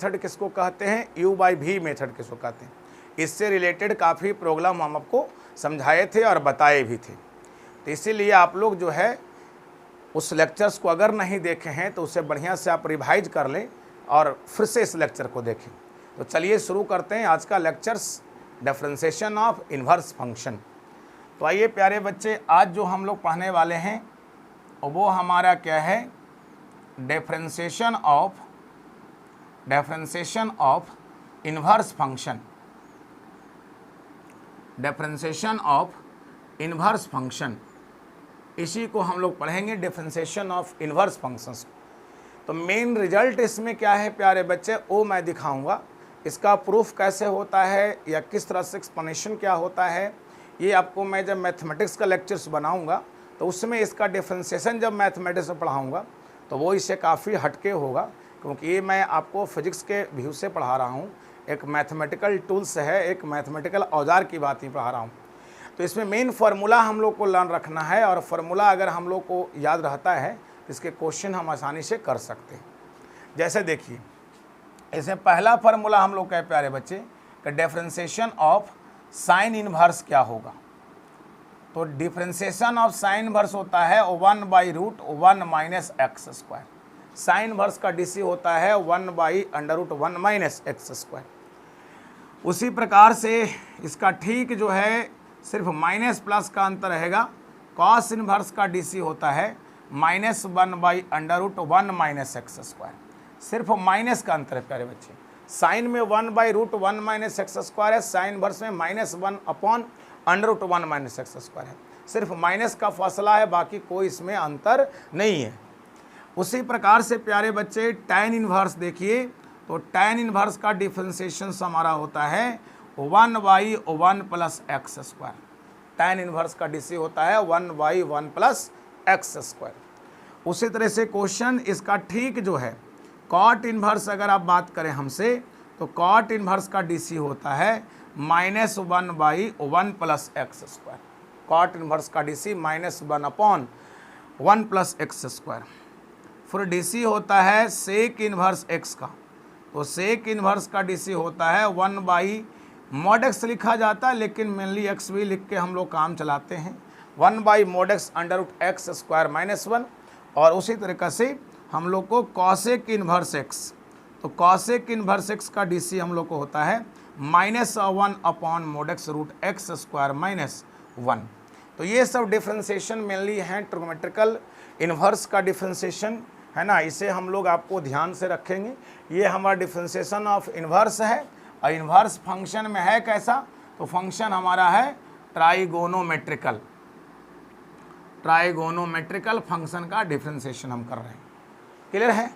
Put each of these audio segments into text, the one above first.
Method किसको कहते हैं, u बाई v मेथड किसको कहते हैं। इससे रिलेटेड काफ़ी प्रॉब्लम हम आपको समझाए थे और बताए भी थे। तो इसीलिए आप लोग जो है उस लेक्चर्स को अगर नहीं देखे हैं तो उसे बढ़िया से आप रिवाइज कर लें और फिर से इस लेक्चर को देखें। तो चलिए शुरू करते हैं आज का lectures, differentiation of inverse function. तो आइए प्यारे बच्चे, आज जो हम लोग पढ़ने वाले हैं वो हमारा क्या है, differentiation of inverse function. Differentiation of inverse function, इसी को हम लोग पढ़ेंगे, डिफरेंशिएशन ऑफ इन्वर्स फंक्शंस। तो मेन रिजल्ट इसमें क्या है प्यारे बच्चे, वो मैं दिखाऊंगा। इसका प्रूफ कैसे होता है या किस तरह से एक्सप्लेनेशन क्या होता है, ये आपको मैं जब मैथमेटिक्स का लेक्चर्स बनाऊंगा तो उसमें इसका डिफरेंशिएशन जब मैथमेटिक्स में पढ़ाऊंगा तो वो इससे काफ़ी हटके होगा, क्योंकि ये मैं आपको फिजिक्स के व्यू से पढ़ा रहा हूँ, एक मैथमेटिकल टूल्स है, एक मैथमेटिकल औजार की बात ही पढ़ा रहा हूँ। तो इसमें मेन फार्मूला हम लोग को लर्न रखना है, और फार्मूला अगर हम लोग को याद रहता है तो इसके क्वेश्चन हम आसानी से कर सकते हैं। जैसे देखिए, इसमें पहला फार्मूला हम लोग का प्यारे बच्चे कि डिफरेंशिएशन ऑफ साइन इनवर्स क्या होगा। तो डिफरेंशिएशन ऑफ साइन इनवर्स होता है 1/√1 minus x square. Sine inverse का डीसी होता है 1/√1 माइनस एक्स स्क्वायर। उसी प्रकार से इसका ठीक जो है सिर्फ माइनस प्लस का अंतर रहेगा। कॉस इनवर्स का डीसी होता है -1/√1 माइनस एक्स स्क्वायर। सिर्फ माइनस का अंतर है प्यारे बच्चे। साइन में 1/√1 माइनस एक्स स्क्वायर है, साइन इनवर्स में -1/√1 माइनस एक्स स्क्वायर है। सिर्फ माइनस का फासला है, बाकी कोई इसमें अंतर नहीं है। उसी प्रकार से प्यारे बच्चे tan इनवर्स देखिए, तो tan इनवर्स का डिफरेंशिएशन हमारा होता है 1/1 plus x square. tan inverse का डीसी होता है 1/1 प्लस एक्स स्क्वायर। उसी तरह से क्वेश्चन इसका ठीक जो है कॉट इनवर्स, अगर आप बात करें हमसे तो कॉट इनवर्स का डीसी होता है -1/1 plus x square. Cot inverse का डीसी -1/1 प्लस एक्स स्क्वायर। फिर डीसी होता है सेक इनवर्स एक्स का, तो सेक इनवर्स का डीसी होता है 1/mod x लिखा जाता है, लेकिन मेनली एक्स भी लिख के हम लोग काम चलाते हैं। 1/mod x √x square -1। और उसी तरीक़े से हम लोग को कॉसेक इनवर्स एक्स, तो कॉसेक इनवर्स एक्स का डीसी हम लोग को होता है -1/mod x √x स्क्वायर -1। तो ये सब डिफरेंशिएशन मेनली हैं ट्रिग्नोमेट्रिकल इनवर्स का डिफरेंशिएशन है ना, इसे हम लोग आपको ध्यान से रखेंगे। ये हमारा डिफरेंशिएशन ऑफ इनवर्स है, और इनवर्स फंक्शन में है कैसा, तो फंक्शन हमारा है ट्राइगोनोमेट्रिकल। ट्राइगोनोमेट्रिकल फंक्शन का डिफरेंशिएशन हम कर रहे हैं। क्लियर है?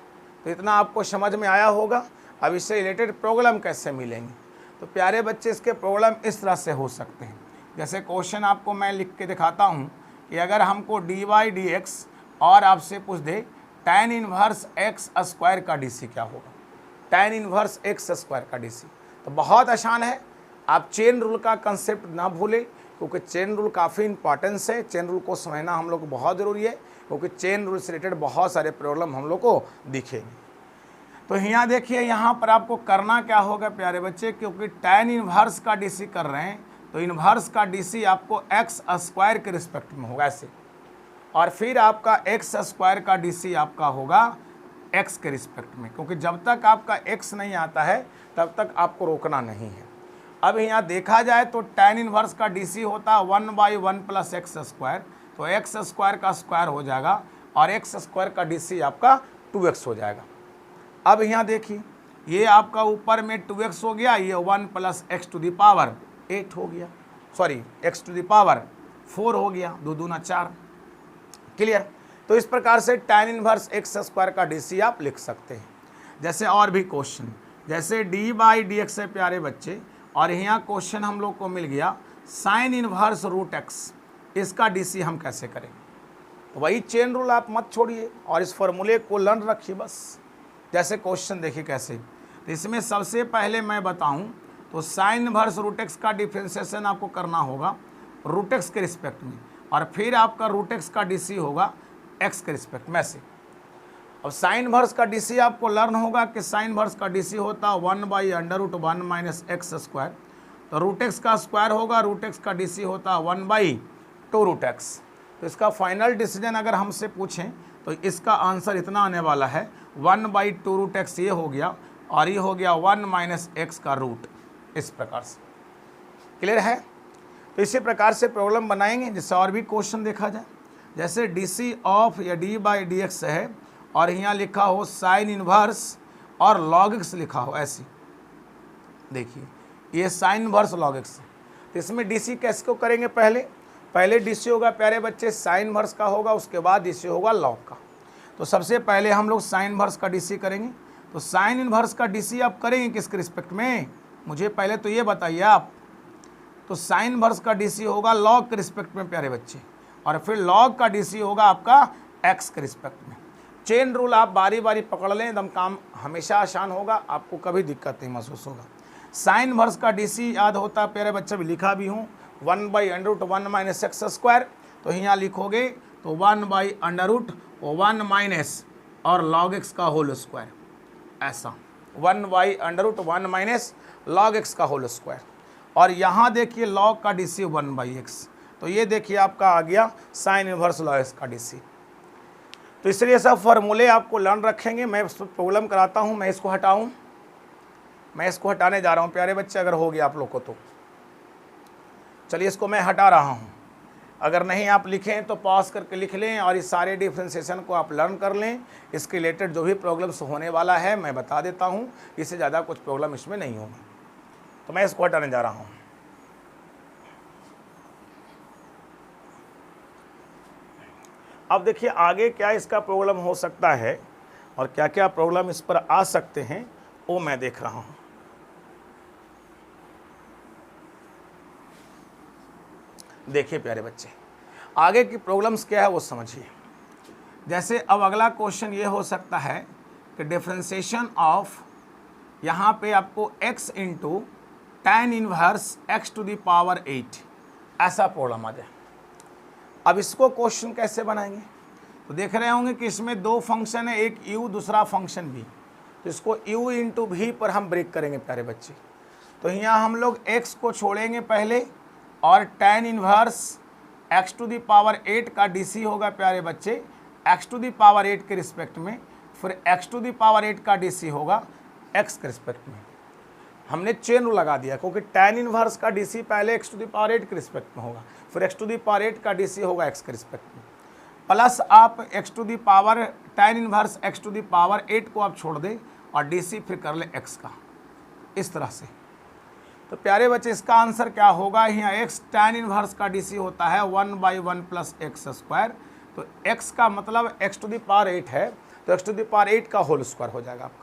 तो इतना आपको समझ में आया होगा। अब इससे रिलेटेड प्रॉब्लम कैसे मिलेंगे, तो प्यारे बच्चे इसके प्रॉब्लम इस तरह से हो सकते हैं। जैसे क्वेश्चन आपको मैं लिख के दिखाता हूँ कि अगर हमको dy/dx और आपसे पूछ दे tan इनवर्स एक्स स्क्वायर का डीसी क्या होगा, tan इनवर्स एक्स स्क्वायर का डीसी, तो बहुत आसान है। आप चेन रूल का कंसेप्ट ना भूलें, क्योंकि चेन रूल काफ़ी इंपॉर्टेंस है। चेन रूल को समझना हम लोग को बहुत ज़रूरी है, क्योंकि चेन रूल से रिलेटेड बहुत सारे प्रॉब्लम हम लोग को दिखेंगे। तो यहाँ देखिए, यहाँ पर आपको करना क्या होगा प्यारे बच्चे, क्योंकि tan इनवर्स का डीसी कर रहे हैं तो इनवर्स का डीसी आपको एक्स स्क्वायर के रिस्पेक्ट में होगा ऐसे, और फिर आपका एक्स स्क्वायर का डीसी आपका होगा एक्स के रिस्पेक्ट में, क्योंकि जब तक आपका एक्स नहीं आता है तब तक आपको रोकना नहीं है। अब यहाँ देखा जाए तो tan इनवर्स का डीसी होता है 1/1 प्लस एक्स स्क्वायर, तो एक्स स्क्वायर का स्क्वायर हो जाएगा और एक्स स्क्वायर का डीसी आपका 2x हो जाएगा। अब यहाँ देखिए, ये आपका ऊपर में 2x हो गया, ये 1 प्लस x⁴ 8 हो गया, सॉरी x⁴ 4 हो गया, 2 दूना 4। क्लियर? तो इस प्रकार से tan इनवर्स एक्स स्क्वायर का डीसी आप लिख सकते हैं। जैसे और भी क्वेश्चन, जैसे dy/dx है प्यारे बच्चे, और यहाँ क्वेश्चन हम लोग को मिल गया साइन इनवर्स √x, इसका डीसी हम कैसे करेंगे। तो वही चेन रूल आप मत छोड़िए और इस फॉर्मूले को लर्न रखिए बस। जैसे क्वेश्चन देखिए कैसे, तो इसमें सबसे पहले मैं बताऊं तो साइन इनवर्स √x का डिफरेंशिएशन आपको करना होगा √x के रिस्पेक्ट में, और फिर आपका √x का डीसी होगा x के रिस्पेक्ट में से। अब साइन इनवर्स का डीसी आपको लर्न होगा कि साइन इनवर्स का डीसी होता है 1/√1 माइनस एक्स स्क्वायर। तो रूट एक्स का स्क्वायर होगा, रूट एक्स का डीसी होता है 1/2√x। तो इसका फाइनल डिसीजन अगर हमसे पूछें तो इसका आंसर इतना आने वाला है 1/2√x ये हो गया, और ये हो गया 1 माइनस एक्स का रूट। इस प्रकार से क्लियर है। तो इसी प्रकार से प्रॉब्लम बनाएंगे जिससे और भी क्वेश्चन देखा जाए। जैसे डी सी ऑफ या d/dx है और यहाँ लिखा हो साइन इनवर्स और लॉग एक्स लिखा हो, ऐसी देखिए ये साइन इनवर्स लॉग एक्स। तो इसमें डी सी कैसे को करेंगे, पहले डी सी होगा प्यारे बच्चे साइन इनवर्स का होगा, उसके बाद डी सी होगा लॉग का। तो सबसे पहले हम लोग साइन इनवर्स का डी सी करेंगे। तो साइन इनवर्स का डी सी आप करेंगे किसके रिस्पेक्ट में, मुझे पहले तो ये बताइए आप। तो साइन इनवर्स का डी सी होगा लॉग के रिस्पेक्ट में प्यारे बच्चे, और फिर लॉग का डी सी होगा आपका एक्स के रिस्पेक्ट में। चेन रूल आप बारी बारी पकड़ लें, एकदम काम हमेशा आसान होगा, आपको कभी दिक्कत नहीं महसूस होगा। साइन इनवर्स का डी सी याद होता है प्यारे बच्चे, भी लिखा भी हूँ 1/√1 माइनस एक्स स्क्वायर। तो यहाँ लिखोगे तो 1/√1 माइनस और लॉग एक्स का होल स्क्वायर, ऐसा 1/√1 माइनस लॉग एक्स का होल स्क्वायर। और यहाँ देखिए लॉग का डी सी 1/x। तो ये देखिए आपका आ गया साइन इनवर्स लॉग एक्स का डी सी। तो इसलिए सब फॉर्मूले आपको लर्न रखेंगे। मैं प्रॉब्लम कराता हूँ, मैं इसको हटाऊँ, मैं इसको हटाने जा रहा हूँ प्यारे बच्चे, अगर हो गया आप लोग को तो चलिए इसको मैं हटा रहा हूँ। अगर नहीं आप लिखें तो पॉज करके लिख लें और इस सारे डिफ्रेंसिएशन को आप लर्न कर लें। इसके रिलेटेड जो भी प्रॉब्लम्स होने वाला है मैं बता देता हूँ, इससे ज़्यादा कुछ प्रॉब्लम इसमें नहीं होगा। तो मैं इसको हटाने जा रहा हूँ। अब देखिए आगे क्या इसका प्रॉब्लम हो सकता है और क्या क्या प्रॉब्लम इस पर आ सकते हैं वो मैं देख रहा हूँ। देखिए प्यारे बच्चे आगे की प्रॉब्लम्स क्या है वो समझिए। जैसे अब अगला क्वेश्चन ये हो सकता है कि डिफरेंशिएशन ऑफ, यहाँ पे आपको x into tan inverse x to the power 8 ऐसा प्रॉब्लम आ जाए। अब इसको क्वेश्चन कैसे बनाएंगे, तो देख रहे होंगे कि इसमें दो फंक्शन है, एक u दूसरा फंक्शन v। तो इसको u इंटू v पर हम ब्रेक करेंगे प्यारे बच्चे। तो यहाँ हम लोग x को छोड़ेंगे पहले और tan inverse x to the power 8 का डीसी होगा प्यारे बच्चे x टू द पावर 8 के रिस्पेक्ट में, फिर x टू द पावर 8 का डीसी होगा x के रिस्पेक्ट में। हमने चेन रूल लगा दिया क्योंकि tan इनवर्स का डीसी पहले x टू द पावर 8 के रिस्पेक्ट में होगा, फिर x टू द पावर 8 का डीसी होगा x के रिस्पेक्ट में, प्लस आप x to the power tan inverse x to the power 8 को आप छोड़ दें और डीसी फिर कर ले x का, इस तरह से। तो प्यारे बच्चे इसका आंसर क्या होगा, यहाँ x tan इनवर्स का डीसी होता है 1/1 प्लस एक्स स्क्वायर। तो x का मतलब x टू द पावर 8 है, तो x टू द पावर 8 का होल स्क्वायर हो जाएगा आपका।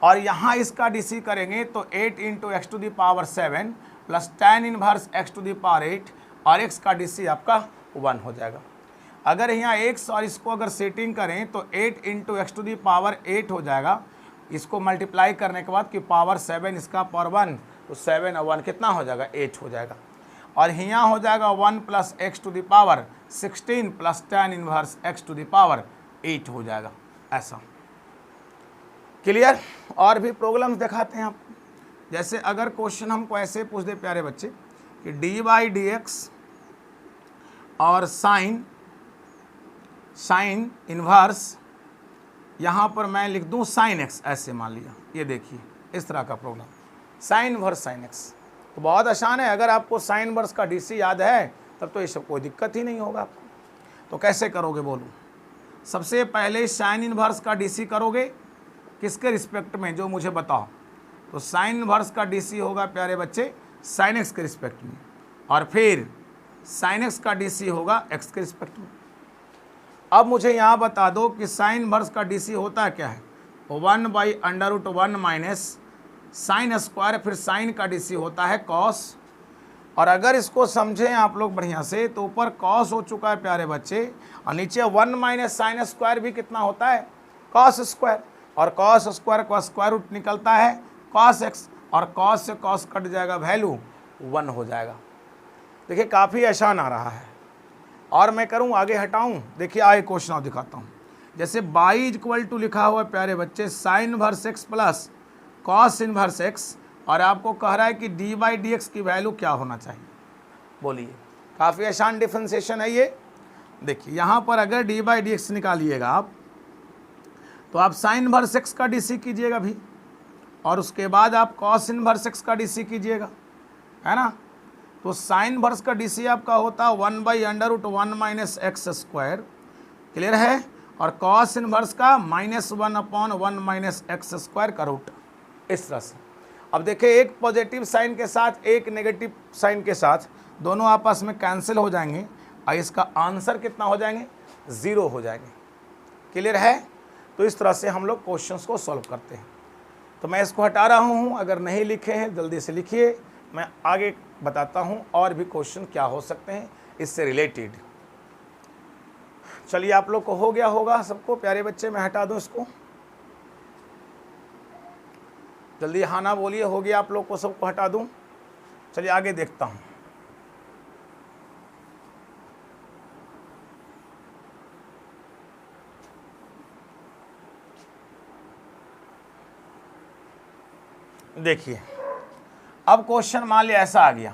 और यहाँ इसका डीसी करेंगे तो 8 into x to the power 7 plus tan inverse x to the power 8 और x का डीसी आपका 1 हो जाएगा। अगर यहाँ x और इसको अगर सेटिंग करें तो 8 into x to the power 8 हो जाएगा। इसको मल्टीप्लाई करने के बाद कि पावर 7 इसका पावर 1, तो 7 और 1 कितना हो जाएगा, 8 हो जाएगा। और यहाँ हो जाएगा 1 plus x to the power 16 plus tan inverse x to the power 8 हो जाएगा, ऐसा। क्लियर। और भी प्रॉब्लम्स दिखाते हैं आपको। जैसे अगर क्वेश्चन हमको ऐसे पूछ दे प्यारे बच्चे कि d/dx और साइन इनवर्स, यहाँ पर मैं लिख दूँ साइन x, ऐसे मान लिया। ये देखिए इस तरह का problem, sine inverse sine x। तो बहुत आसान है, अगर आपको साइन इनवर्स का डीसी याद है तब तो ये सब कोई दिक्कत ही नहीं होगा आपको। तो कैसे करोगे बोलो, सबसे पहले साइन इनवर्स का डीसी करोगे किसके रिस्पेक्ट में, जो मुझे बताओ। तो साइन इनवर्स का डीसी होगा प्यारे बच्चे साइन एक्स के रिस्पेक्ट में, और फिर साइन एक्स का डीसी होगा एक्स के रिस्पेक्ट में। अब मुझे यहाँ बता दो कि साइन इनवर्स का डीसी होता है क्या है, 1/√1 माइनस साइन स्क्वायर, फिर साइन का डीसी होता है कॉस। और अगर इसको समझें आप लोग बढ़िया से तो ऊपर कॉस हो चुका है प्यारे बच्चे, और नीचे 1 माइनस साइन स्क्वायर भी कितना होता है, कॉस स्क्वायर। और कॉस स्क्वायर का स्क्वायर रूट निकलता है कॉस एक्स, और कॉस से कॉस कट जाएगा, वैल्यू 1 हो जाएगा। देखिए काफ़ी आसान आ रहा है। और मैं करूं आगे हटाऊं, देखिए आगे क्वेश्चन और दिखाता हूं। जैसे बाई इक्वल टू लिखा हुआ है प्यारे बच्चे sine inverse x plus cos inverse x, और आपको कह रहा है कि डी बाई डी एक्स की वैल्यू क्या होना चाहिए। बोलिए, काफ़ी आसान डिफ्रेंसिएशन है ये। देखिए यहाँ पर अगर डी बाई डी एक्स निकालिएगा आप, तो आप साइन इनवर्स एक्स का डी सी कीजिएगा भी, और उसके बाद आप कॉस इनवर्स एक्स का डी सी कीजिएगा, है ना। तो साइन इनवर्स का डी सी आपका होता है 1/√1 माइनस एक्स स्क्वायर, क्लियर है, और कॉस इनवर्स का -1/1 माइनस एक्स स्क्वायर का रूट, इस तरह से। अब देखिए एक पॉजिटिव साइन के साथ एक नेगेटिव साइन के साथ दोनों आपस में कैंसिल हो जाएंगे, और इसका आंसर कितना हो जाएंगे, 0 हो जाएंगे, क्लियर है। तो इस तरह से हम लोग क्वेश्चंस को सॉल्व करते हैं। तो मैं इसको हटा रहा हूँ, अगर नहीं लिखे हैं जल्दी से लिखिए, मैं आगे बताता हूँ और भी क्वेश्चन क्या हो सकते हैं इससे रिलेटेड। चलिए आप लोग को हो गया होगा सबको प्यारे बच्चे, मैं हटा दूँ इसको, जल्दी हाँ ना बोलिए, हो गया आप लोग को सबको हटा दूँ। चलिए आगे देखता हूँ। देखिए अब क्वेश्चन मान लिया ऐसा आ गया,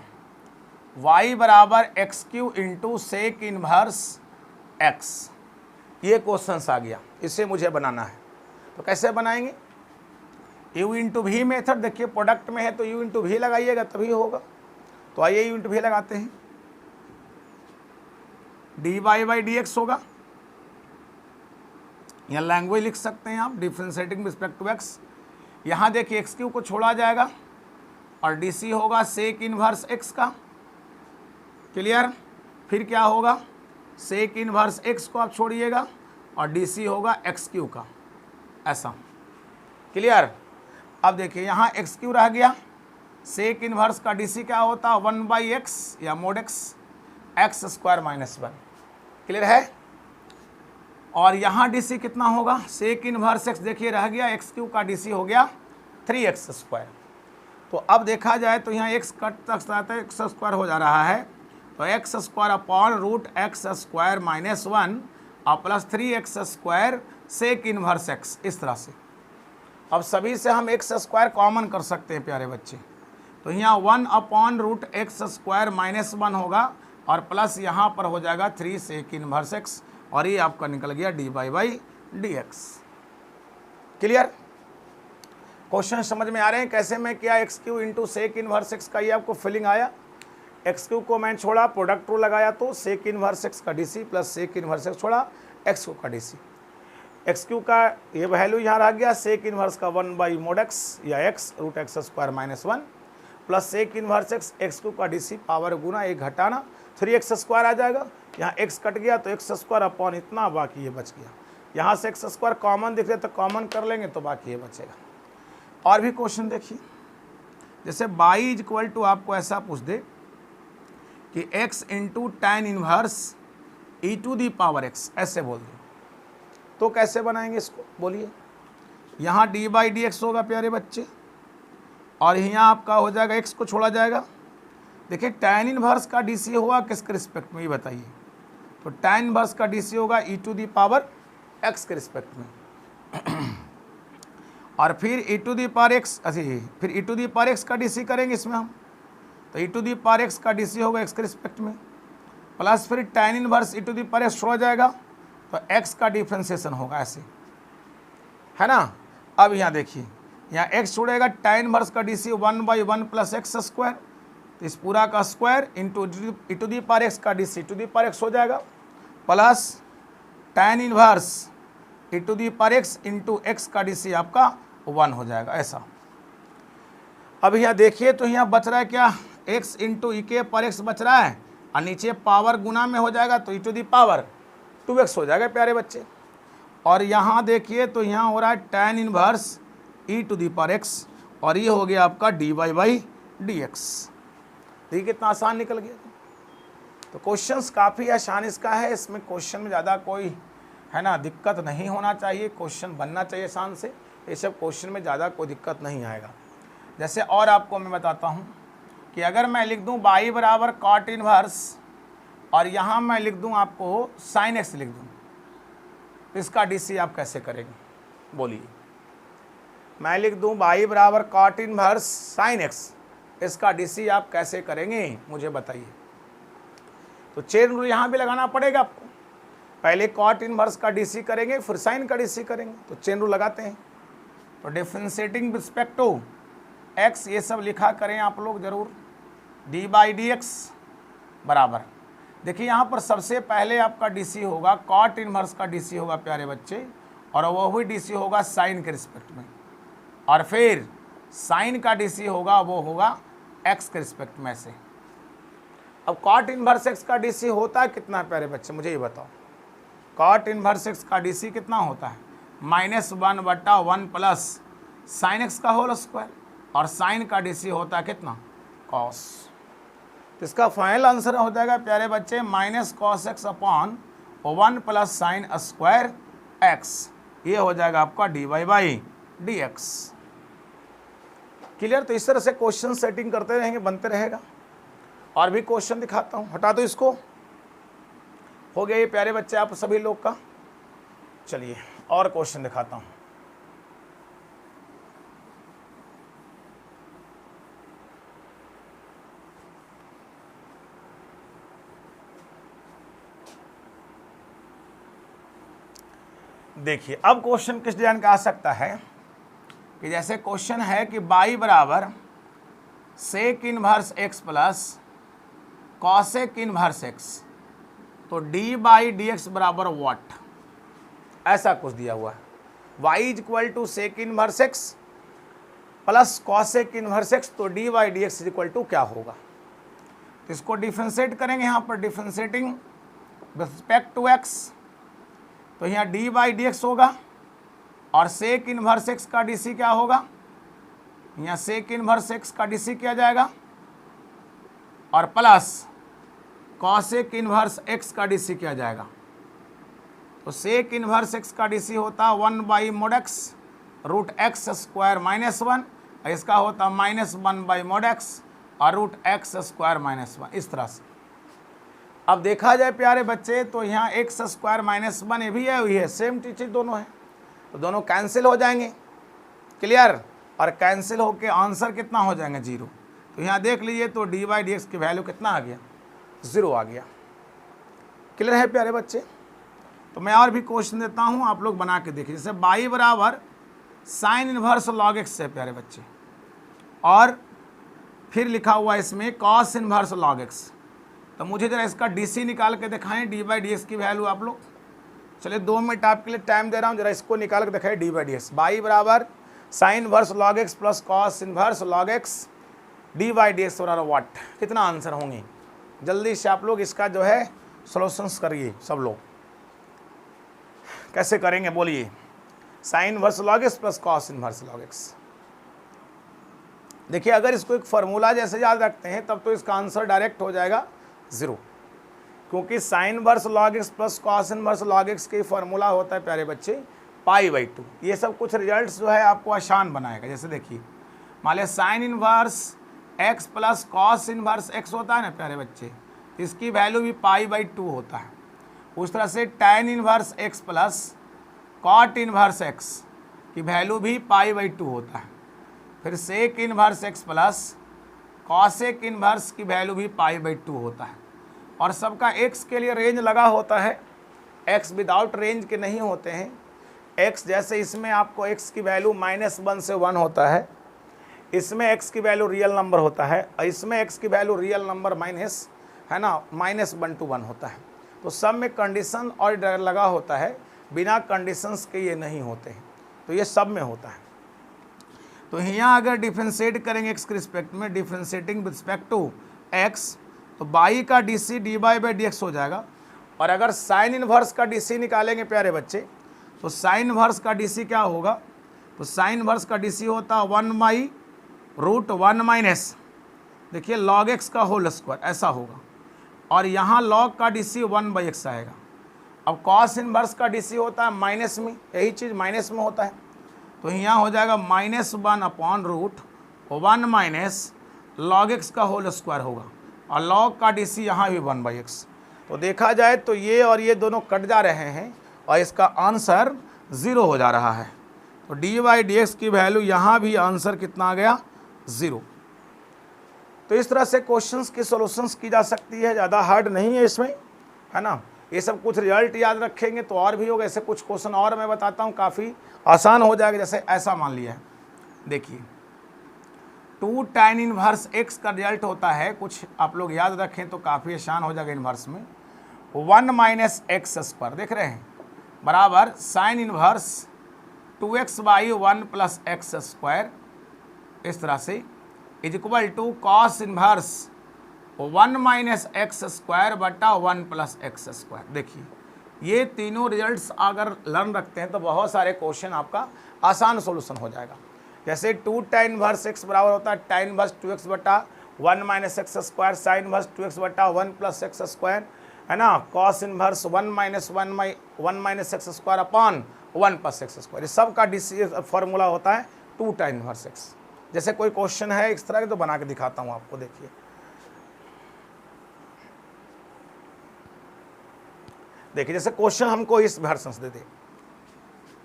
y बराबर x cube into sec inverse x, ये क्वेश्चन आ गया, इसे मुझे बनाना है। तो कैसे बनाएंगे, u इंटू भी मेथड, देखिए प्रोडक्ट में है तो u इंटू भी लगाइएगा तभी होगा। तो आइए u इंटू भी लगाते हैं, d y by d x होगा, यहाँ लैंग्वेज लिख सकते हैं आप, डिफ्रेंशिएटिंग रिस्पेक्ट टू एक्स। यहाँ देखिए एक्स क्यू को छोड़ा जाएगा और डी सी होगा सेक इनवर्स एक्स का, क्लियर। फिर क्या होगा, सेक इनवर्स एक्स को आप छोड़िएगा और डी सी होगा एक्स क्यू का, ऐसा, क्लियर। अब देखिए यहाँ एक्स क्यू रह गया, सेक इनवर्स का डी सी क्या होता है 1/x या mode x, x square minus 1, clear है। और यहाँ डी सी कितना होगा, सेक इनवर्स एक्स देखिए रह गया, एक्स क्यू का डी सी हो गया 3x स्क्वायर। तो अब देखा जाए तो यहाँ x कट तक आता है, एक्स स्क्वायर हो जा रहा है, तो x square upon root x square minus 1 और plus 3x square sec inverse x, इस तरह से। अब सभी से हम एक्स स्क्वायर कॉमन कर सकते हैं प्यारे बच्चे, तो यहाँ 1 upon root x square minus 1 होगा और प्लस यहाँ पर हो जाएगा 3 सेक इनवर्स एक्स, और ये आपका निकल गया d y by d x, clear. Question समझ में आ रहे हैं कैसे मैं किया, x cube into sec inverse x का, ये आपको फीलिंग आया। एक्स क्यू को मैं छोड़ा, प्रोडक्ट रूल लगाया तो सेक इनवर्स एक्स का D C plus sec inverse x छोड़ा, एक्स क्यू का डी सी, एक्स क्यू का ये वैल्यू यहाँ रह गया, सेक इनवर्स का 1/mod x या x root x square minus 1 plus sec inverse x, x cube का डी सी पावर गुना एक घटाना 3x स्क्वायर आ जाएगा, यहाँ x कट गया तो एक्स स्क्वायर अपॉन इतना, बाकी ये बच गया। यहाँ से एक्स स्क्वायर कॉमन दिख रहे तो कॉमन कर लेंगे तो बाकी ये बचेगा। और भी क्वेश्चन देखिए, जैसे बाई इज इक्वल टू आपको ऐसा पूछ दे कि x into tan inverse e to the power x, ऐसे बोल दे तो कैसे बनाएंगे इसको, बोलिए। यहाँ डी बाई डी एक्स होगा प्यारे बच्चे, और यहाँ आपका हो जाएगा x को छोड़ा जाएगा। देखिए tan इनवर्स का डी सी होगा किसके रिस्पेक्ट में, ये बताइए। तो tan इनवर्स का डी सी होगा e to the power x के रिस्पेक्ट में, और फिर e to the power x, फिर e to the power x का डी सी करेंगे इसमें हम, तो e to the power x का डी सी होगा x के रिस्पेक्ट में, प्लस फिर tan inverse e to the power x छोड़ा जाएगा तो x का डिफ्रेंसिएशन होगा, ऐसे है ना। अब यहाँ देखिए, यहाँ x छोड़ेगा, tan इनवर्स का D C 1/1 plus x square, तो इस पूरा का square into e to the power x का D C to the power x हो जाएगा, plus tan inverse e to the power x into x का डी सी आपका 1 हो जाएगा, ऐसा। अब यहाँ देखिए तो यहाँ बच रहा है क्या, x इंटू ई के पर x बच रहा है, और नीचे पावर गुना में हो जाएगा तो e to the power 2x हो जाएगा प्यारे बच्चे। और यहाँ देखिए तो यहाँ हो रहा है tan inverse e to the power x, और ये हो गया आपका d y by d x. देखिए कितना आसान निकल गया। तो क्वेश्चंस काफ़ी आसान इसका है, इसमें क्वेश्चन में ज़्यादा कोई है ना दिक्कत नहीं होना चाहिए, क्वेश्चन बनना चाहिए आसान से, ये सब क्वेश्चन में ज़्यादा कोई दिक्कत नहीं आएगा। जैसे और आपको मैं बताता हूँ कि अगर मैं लिख दूँ बाई बराबर कॉट इनवर्स, और यहाँ मैं लिख दूँ आपको साइन एक्स लिख दूँ, तो इसका डीसी आप कैसे करेंगे बोलिए। मैं लिख दूं y बराबर कॉट इनवर्स साइन एक्स, इसका डीसी आप कैसे करेंगे मुझे बताइए। तो चेन रूल यहाँ भी लगाना पड़ेगा आपको, पहले कॉट इनवर्स का डीसी करेंगे फिर साइन का डीसी करेंगे। तो चेन रूल लगाते हैं। तो डिफरेंशिएटिंग रिस्पेक्ट टू एक्स, ये सब लिखा करें आप लोग जरूर। डी बाई डी एक्स बराबर, देखिए यहाँ पर सबसे पहले आपका डीसी होगा कॉट इनवर्स का डीसी होगा प्यारे बच्चे, और वो भी डीसी होगा साइन के रिस्पेक्ट में, और फिर साइन का डीसी होगा वो होगा एक्स के रिस्पेक्ट में से। अब कॉट इनवर्स एक्स का डीसी होता है कितना प्यारे बच्चे मुझे ये बताओ। कॉट इनवर्स एक्स का डीसी कितना होता है -1/1 प्लस साइन एक्स का होल स्क्वायर, और साइन का डीसी होता है कितना कॉस। तो इसका फाइनल आंसर हो जाएगा प्यारे बच्चे -cos x upon 1 plus sine square x, ये हो जाएगा आपका dy by d x. Clear. तो इस तरह से क्वेश्चन सेटिंग करते रहेंगे, बनते रहेगा। और भी क्वेश्चन दिखाता हूँ, हटा दो इसको। हो गया ये प्यारे बच्चे आप सभी लोग का। चलिए और क्वेश्चन दिखाता हूँ। देखिए अब क्वेश्चन किस डिजाइन का आ सकता है कि जैसे क्वेश्चन है कि y बराबर sec inverse x plus cosec inverse x, तो डी बाई डी एक्स बराबर व्हाट, ऐसा कुछ दिया हुआ है। y is equal to sec inverse x plus cosec inverse x, तो d by d x is equal to क्या होगा। तो इसको डिफ्रेंशिएट करेंगे यहाँ पर, differentiating with respect to x, तो यहाँ डी बाई डी एक्स होगा, और सेक इनवर्स एक्स का डीसी क्या होगा, यहाँ सेक इनवर्स एक्स का डीसी किया जाएगा, और प्लस कॉसेक इनवर्स एक्स का डीसी किया जाएगा। तो सेक इनवर्स एक्स का डीसी होता 1/mod(x) √x² -1, इसका होता -1/mod(x) और √x² -1, इस तरह से। अब देखा जाए प्यारे बच्चे तो यहाँ x² -1 ये भी है, वही है, सेम चीज दोनों है, तो दोनों कैंसिल हो जाएंगे। क्लियर। और कैंसिल होके आंसर कितना हो जाएगा 0। तो यहाँ देख लीजिए तो डी बाई डी एक्स की वैल्यू कितना आ गया 0 आ गया। क्लियर है प्यारे बच्चे। तो मैं और भी क्वेश्चन देता हूँ, आप लोग बना के देखिए। जैसे y बराबर साइन इनवर्स लॉग एक्स है प्यारे बच्चे, और फिर लिखा हुआ इसमें कॉस इनवर्स लॉग एक्स। तो मुझे जरा इसका डीसी निकाल के दिखाएं, डी बाई डी एक्स की वैल्यू आप लोग। चलिए 2 मिनट आपके लिए टाइम दे रहा हूँ, जरा इसको निकाल के दिखाएं D by d x. y बराबर sine inverse log x plus cos inverse log x, D by d x बराबर व्हाट, कितना आंसर होंगे। जल्दी से आप लोग इसका जो है सॉल्यूशंस करिए सब लोग। कैसे करेंगे बोलिए। Sine inverse log x plus cos inverse log x. देखिए अगर इसको एक फार्मूला जैसे याद रखते हैं तब तो इसका आंसर डायरेक्ट हो जाएगा 0, क्योंकि sine inverse log x plus cos inverse log x का फार्मूला होता है प्यारे बच्चे π/2। ये सब कुछ रिजल्ट्स जो है आपको आसान बनाएगा। जैसे देखिए मान लिया sine inverse x plus cos inverse x होता है ना प्यारे बच्चे, इसकी वैल्यू भी π/2 होता है। उस तरह से tan inverse x plus cot inverse x की वैल्यू भी π/2 होता है। फिर sec inverse x plus cosec inverse की वैल्यू भी π/2 होता है। और सबका x के लिए रेंज लगा होता है, x विदाउट रेंज के नहीं होते हैं। x जैसे इसमें आपको x की वैल्यू -1 से 1 होता है, इसमें x की वैल्यू रियल नंबर होता है, और इसमें x की वैल्यू रियल नंबर माइनस है ना -1 to 1 होता है। तो सब में कंडीशन और डर लगा होता है, बिना कंडीशंस के ये नहीं होते हैं, तो ये सब में होता है। तो यहाँ अगर डिफ्रेंशिएट करेंगे x के रिस्पेक्ट में, differentiating with respect to x, तो y का dc d by by d x हो जाएगा। और अगर साइन इनवर्स का डीसी निकालेंगे प्यारे बच्चे, तो साइन इनवर्स का डीसी क्या होगा, तो साइन इनवर्स का डीसी होता 1/√1 माइनस, देखिए log x का होल स्क्वायर, ऐसा होगा। और यहाँ log का डीसी 1/x आएगा। अब कॉस इनवर्स का डीसी होता है माइनस में, यही चीज़ माइनस में होता है, तो यहाँ हो जाएगा -1/√1 माइनस log x का होल स्क्वायर होगा, और log का डीसी यहाँ भी 1/x। तो देखा जाए तो ये और ये दोनों कट जा रहे हैं, और इसका आंसर 0 हो जा रहा है। तो डी बाई डी एक्स की वैल्यू यहाँ भी आंसर कितना आ गया, 0। तो इस तरह से क्वेश्चंस की सॉल्यूशंस की जा सकती है, ज़्यादा हार्ड नहीं है इसमें, है ना। ये सब कुछ रिजल्ट याद रखेंगे तो और भी होगा। ऐसे कुछ क्वेश्चन और मैं बताता हूँ, काफ़ी आसान हो जाएगा। जैसे ऐसा मान लिया है, देखिए 2 tan इनवर्स x का रिजल्ट होता है, कुछ आप लोग याद रखें तो काफ़ी आसान हो जाएगा इन्वर्स में। 1 माइनस एक्स स्क्वायर देख रहे हैं बराबर sine inverse 2x by 1 plus x square, इस तरह से is equal to cos inverse 1 minus x square बटा 1 प्लस एक्स स्क्वायर। देखिए ये तीनों रिजल्ट्स अगर लर्न रखते हैं तो बहुत सारे क्वेश्चन आपका आसान सॉल्यूशन हो जाएगा। जैसे 2 tan इनवर्स x बराबर होता है tan इनवर्स 2x बटा 1 minus x square, sign inverse 2x बटा 1 प्लस एक्स स्क्वायर, है ना। Cos inverse 1 minus x square upon 1 plus x square. इस सब का फॉर्मूला होता है 2 tan इनवर्स x। जैसे कोई क्वेश्चन है इस तरह के तो बना के दिखाता हूँ आपको, देखिए देखिए जैसे क्वेश्चन हमको इस वर्सन से दे दे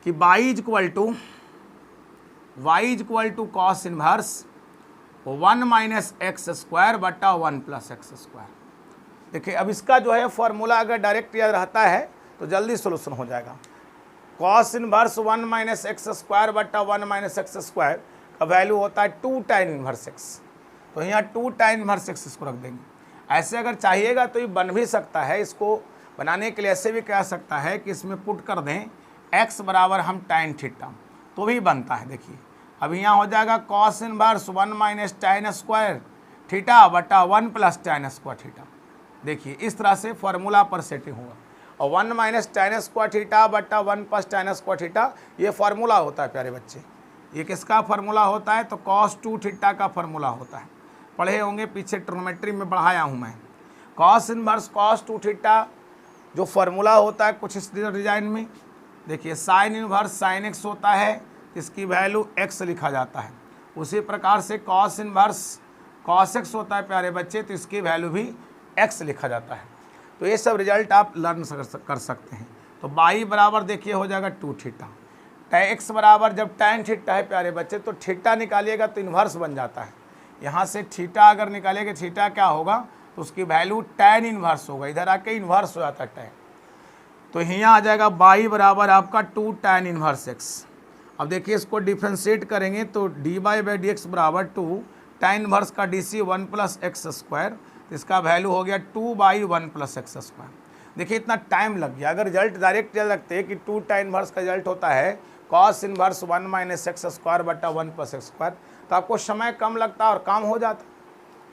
कि y is equal to cos inverse 1 minus x square बटा 1 प्लस एक्स स्क्वायर। देखिए अब इसका जो है फॉर्मूला अगर डायरेक्ट याद रहता है तो जल्दी सोल्यूशन हो जाएगा। Cos inverse 1 minus x square बटा 1 माइनस एक्स स्क्वायर का वैल्यू होता है 2 tan इनवर्स x। तो यहाँ 2 tan इनवर्स x इसको रख देंगे। ऐसे अगर चाहिएगा तो ये बन भी सकता है, इसको बनाने के लिए ऐसे भी कह सकता है कि इसमें पुट कर दें x बराबर हम tan थीटा, तो भी बनता है। देखिए अब यहाँ हो जाएगा cos inverse 1 minus tan square theta बटा 1 प्लस tan स्क्वायर थीटा। देखिए इस तरह से फॉर्मूला पर सेटिंग होगा। और 1 माइनस tan स्क्वायर थीटा बटा 1 प्लस tan स्क्वायर थीटा ये फार्मूला होता है प्यारे बच्चे। ये किसका फार्मूला होता है, तो cos 2 थीटा का फार्मूला होता है। पढ़े होंगे पीछे, ट्रिग्नोमेट्री में पढ़ाया हूँ मैं। cos इनवर्स cos 2 थीटा जो फार्मूला होता है कुछ इस डिजाइन में। देखिए साइन इनवर्स साइन x होता है, इसकी वैल्यू x लिखा जाता है। उसी प्रकार से cos इनवर्स cos x होता है प्यारे बच्चे, तो इसकी वैल्यू भी x लिखा जाता है। तो ये सब रिजल्ट आप लर्न कर सकते हैं। तो y बराबर देखिए हो जाएगा 2 थीटा, x बराबर जब tan थीटा है प्यारे बच्चे तो थीटा निकालिएगा तो इन्वर्स बन जाता है। यहाँ से थीटा अगर निकालिएगा थीटा क्या होगा, तो उसकी वैल्यू tan इन्वर्स होगा, इधर आके इन्वर्स हो जाता है tan। तो यहाँ आ जाएगा y बराबर आपका 2 tan इन्वर्स x। अब देखिए इसको डिफ्रेंशिएट करेंगे तो d by by d x बराबर 2 tan इन्वर्स का D c 1 plus x square, इसका वैल्यू हो गया 2 बाई 1 प्लस एक्स स्क्वायर। देखिए इतना टाइम लग गया। अगर रिजल्ट डायरेक्ट लगते हैं कि 2 tan इन्वर्स का रिजल्ट होता है cos inverse 1 minus x square बटा 1 प्लस एक्स स्क्वायर, तो आपको समय कम लगता और काम हो जाता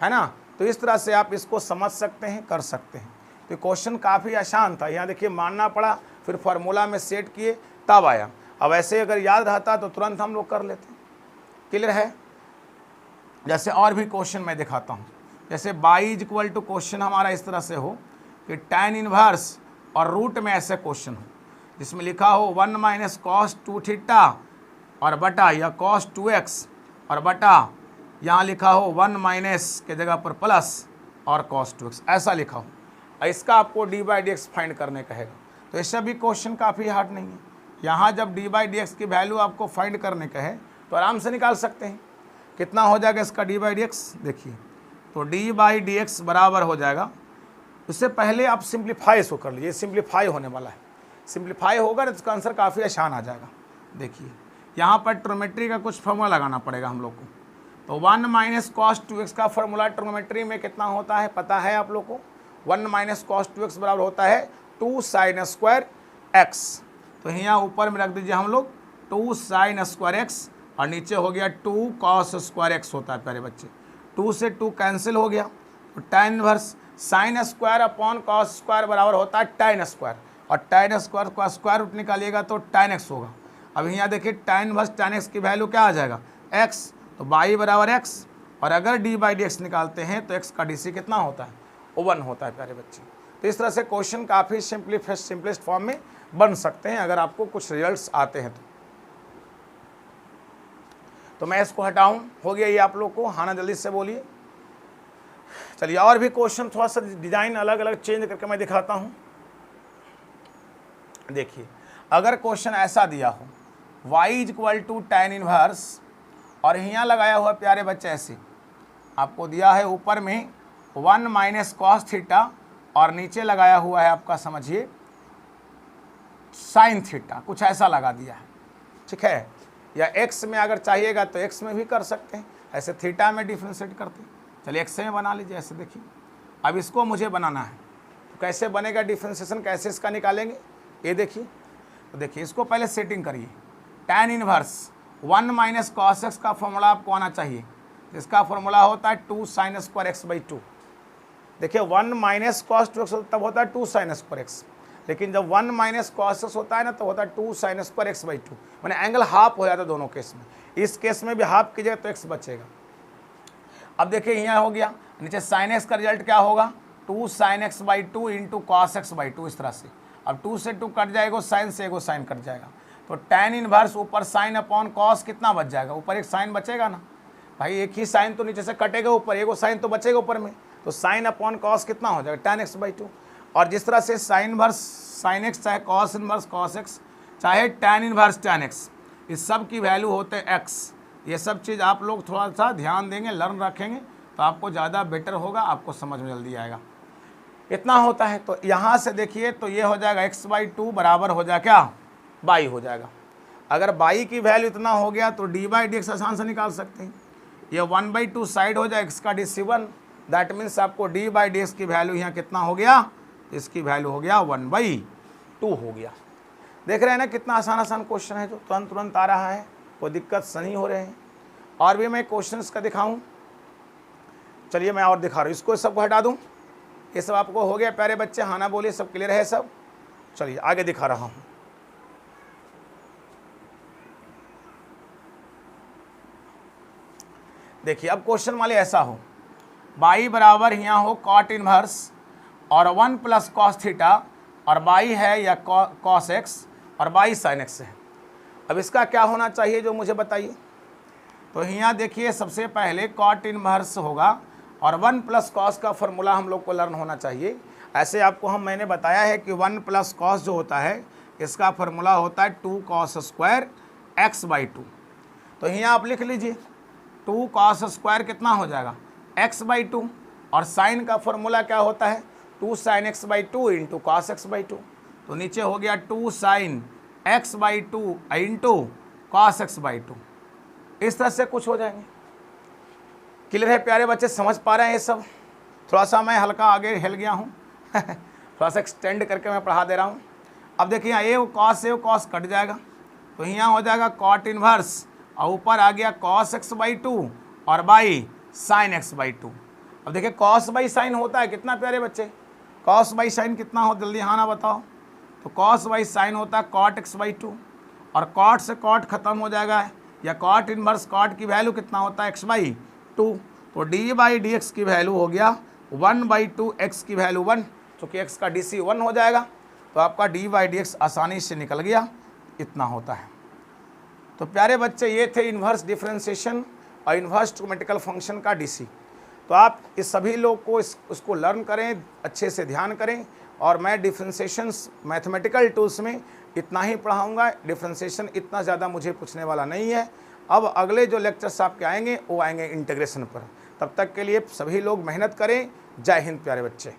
है ना। तो इस तरह से आप इसको समझ सकते हैं, कर सकते हैं। तो क्वेश्चन काफ़ी आसान था। यहाँ देखिए मानना पड़ा, फिर फार्मूला में सेट किए तब आया। अब ऐसे अगर याद रहता तो तुरंत हम लोग कर लेते। क्लियर है। जैसे और भी क्वेश्चन मैं दिखाता हूँ। जैसे y is equal to question हमारा इस तरह से हो कि tan इनवर्स और रूट में ऐसे क्वेश्चन हो जिसमें लिखा हो 1 माइनस कॉस 2 थीटा और बटा या कॉस 2x और बटा यहाँ लिखा हो 1 माइनस के जगह पर प्लस और कॉस 2x ऐसा लिखा हो। इसका आपको D by d x find करने कहेगा। तो ऐसा भी क्वेश्चन काफ़ी हार्ड नहीं है। यहाँ जब डी बाई डी एक्स की वैल्यू आपको फाइंड करने कहे तो आराम से निकाल सकते हैं। कितना हो जाएगा इसका डी बाई डी एक्स, देखिए तो डी बाई डी एक्स बराबर हो जाएगा। उससे पहले आप सिंप्लीफाई इसको कर लीजिए, सिंप्लीफाई होने वाला है। सिंप्लीफाई होगा तो इसका आंसर काफ़ी आसान आ जाएगा। देखिए यहाँ पर ट्रिग्नोमेट्री का कुछ फॉर्मूला लगाना पड़ेगा हम लोग को। तो 1 माइनस कॉस 2x का फॉर्मूला ट्रिग्नोमेट्री में कितना होता है पता है आप लोग को। 1 माइनस कॉस 2x बराबर होता है 2 साइन स्क्वायर x। तो यहाँ ऊपर में रख दीजिए हम लोग 2 साइन स्क्वायर x और नीचे हो गया 2 कॉस स्क्वायर x होता है प्यारे बच्चे। 2 से 2 कैंसिल हो गया तो tan inverse sine square upon cos square बराबर होता है tan स्क्वायर, और tan स्क्वायर का स्क्वायर रूट निकालिएगा तो tan x होगा। अब यहाँ देखिए tan इनवर्स tan x की वैल्यू क्या आ जाएगा x, तो y बराबर x, और अगर d बाई डी एक्स निकालते हैं तो x का डी सी कितना होता है 1 होता है प्यारे बच्चे। तो इस तरह से क्वेश्चन काफ़ी सिंपलेस्ट फॉर्म में बन सकते हैं अगर आपको कुछ रिजल्ट्स आते हैं तो मैं इसको हटाऊं। हो गया ये आप लोग को, हाँ ना जल्दी से बोलिए। चलिए और भी क्वेश्चन थोड़ा सा डिजाइन अलग अलग चेंज करके मैं दिखाता हूं। देखिए अगर क्वेश्चन ऐसा दिया हो y is equal to tan inverse और यहाँ लगाया हुआ प्यारे बच्चे ऐसे आपको दिया है ऊपर में 1 माइनस कॉस थीटा और नीचे लगाया हुआ है आपका समझिए साइन थीटा, कुछ ऐसा लगा दिया है, ठीक है। या x में अगर चाहिएगा तो x में भी कर सकते हैं, ऐसे थीटा में डिफ्रेंशिएट करते हैं। चलिए x में बना लीजिए ऐसे। देखिए अब इसको मुझे बनाना है तो कैसे बनेगा डिफ्रेंशिएशन, कैसे इसका निकालेंगे ये देखिए। तो देखिए इसको पहले सेटिंग करिए। tan inverse 1 minus cos x का फॉर्मूला आपको आना चाहिए, इसका फॉर्मूला होता है 2 साइन स्क्वायर एक्स बाई 2। देखिए 1 माइनस कॉस 2 एक्स तब होता है 2 साइन स्क्वायर एक्स, लेकिन जब 1 माइनस कॉस एक्स होता है ना तो होता है 2 साइन स्क्वायर एक्स बाई 2, मैंने एंगल हाफ हो जाता है दोनों केस में। इस केस में भी हाफ कीजिएगा तो एक्स बचेगा। अब देखिए यहाँ हो गया, नीचे साइन एक्स का रिजल्ट क्या होगा 2 sine x by 2 into cos x by 2, इस तरह से। अब 2 से 2 कट जाएगा, साइन से एगो साइन कट जाएगा, तो tan इनवर्स ऊपर साइन अपॉन कॉस कितना बच जाएगा, ऊपर एक साइन बचेगा ना भाई, एक ही साइन तो नीचे से कटेगा, ऊपर एगो साइन तो बचेगा ऊपर में, तो साइन अपॉन कॉस कितना हो जाएगा tan x बाई 2। और जिस तरह से साइन इनवर्स साइन एक्स चाहे कॉस इनवर्स कॉस एक्स चाहे tan इनवर्स tan x, इस सब की वैल्यू होते हैं x। ये सब चीज़ आप लोग थोड़ा सा ध्यान देंगे, लर्न रखेंगे तो आपको ज़्यादा बेटर होगा, आपको समझ में जल्दी आएगा। इतना होता है। तो यहाँ से देखिए तो ये हो जाएगा x बाई 2 बराबर हो जाएगा क्या, बाई हो जाएगा। अगर बाई की वैल्यू इतना हो गया तो डी बाई डी एक्स आसान से निकाल सकते हैं। ये 1 बाई 2 साइड हो जाए, एक्स का डी सी 1, दैट मीन्स आपको डी बाई डी एक्स की वैल्यू यहाँ कितना हो गया, इसकी वैल्यू हो गया 1 बाई 2 हो गया। देख रहे हैं ना कितना आसान आसान क्वेश्चन है जो तुरंत तुरंत आ रहा है, कोई दिक्कत नहीं हो रहे हैं। और भी मैं क्वेश्चन का दिखाऊँ, चलिए मैं और दिखा रहा हूँ, इसको सबको हटा दूँ। ये सब आपको हो गया प्यारे बच्चे, हाँ ना बोलिए, सब क्लियर है सब। चलिए आगे दिखा रहा हूँ। देखिए अब क्वेश्चन वाले ऐसा हो, बाई बराबर यहाँ हो कॉट इनवर्स और 1 प्लस कॉस थीटा और बाई है या कॉस एक्स और बाई साइन एक्स है। अब इसका क्या होना चाहिए जो मुझे बताइए। तो यहाँ देखिए सबसे पहले कॉट इनवर्स होगा और 1 प्लस कॉस का फॉर्मूला हम लोग को लर्न होना चाहिए। ऐसे आपको मैंने बताया है कि 1 प्लस कॉस जो होता है इसका फॉर्मूला होता है 2 कॉस स्क्वायर एक्स बाई 2। तो यहाँ आप लिख लीजिए 2 कॉस स्क्वायर कितना हो जाएगा x बाई 2, और साइन का फॉर्मूला क्या होता है 2 sine x by 2 into cos x by 2। तो नीचे हो गया 2 sine x by 2 into cos x by 2। इस तरह से कुछ हो जाएंगे। क्लियर है प्यारे बच्चे, समझ पा रहे हैं ये सब। थोड़ा सा मैं हल्का आगे हिल गया हूँ थोड़ा सा एक्सटेंड करके मैं पढ़ा दे रहा हूँ। अब देखिए यहाँ ए कॉस कट जाएगा, तो यहाँ हो जाएगा कॉट इनवर्स और ऊपर आ गया कॉस एक्स बाई 2 और बाई साइन एक्स बाई 2। अब देखिए कॉस बाई साइन होता है कितना प्यारे बच्चे, कॉस बाई साइन कितना हो, जल्दी हाँ ना बताओ। तो कॉस बाई साइन होता है कॉट एक्स बाई 2, और कॉट से कॉट खत्म हो जाएगा, या कॉट इनवर्स कॉट की वैल्यू कितना होता है एक्स बाई 2। तो डी बाई डी एक्स की वैल्यू हो गया 1 बाई 2, एक्स की वैल्यू 1, चूँकि एक्स का डी सी 1 हो जाएगा तो आपका डी बाई डी एक्स आसानी से निकल गया। इतना होता है। तो प्यारे बच्चे ये थे इन्वर्स डिफरेंशिएशन और इन्वर्स ट्रिग्नोमेट्रिकल फंक्शन का डीसी। तो आप इस सभी लोग को उसको लर्न करें, अच्छे से ध्यान करें। और मैं डिफरेंशिएशंस मैथमेटिकल टूल्स में इतना ही पढ़ाऊंगा, डिफरेंशिएशन इतना ज़्यादा मुझे पूछने वाला नहीं है। अब अगले जो लेक्चर्स आपके आएंगे वो आएंगे इंटीग्रेशन पर। तब तक के लिए सभी लोग मेहनत करें। जय हिंद प्यारे बच्चे।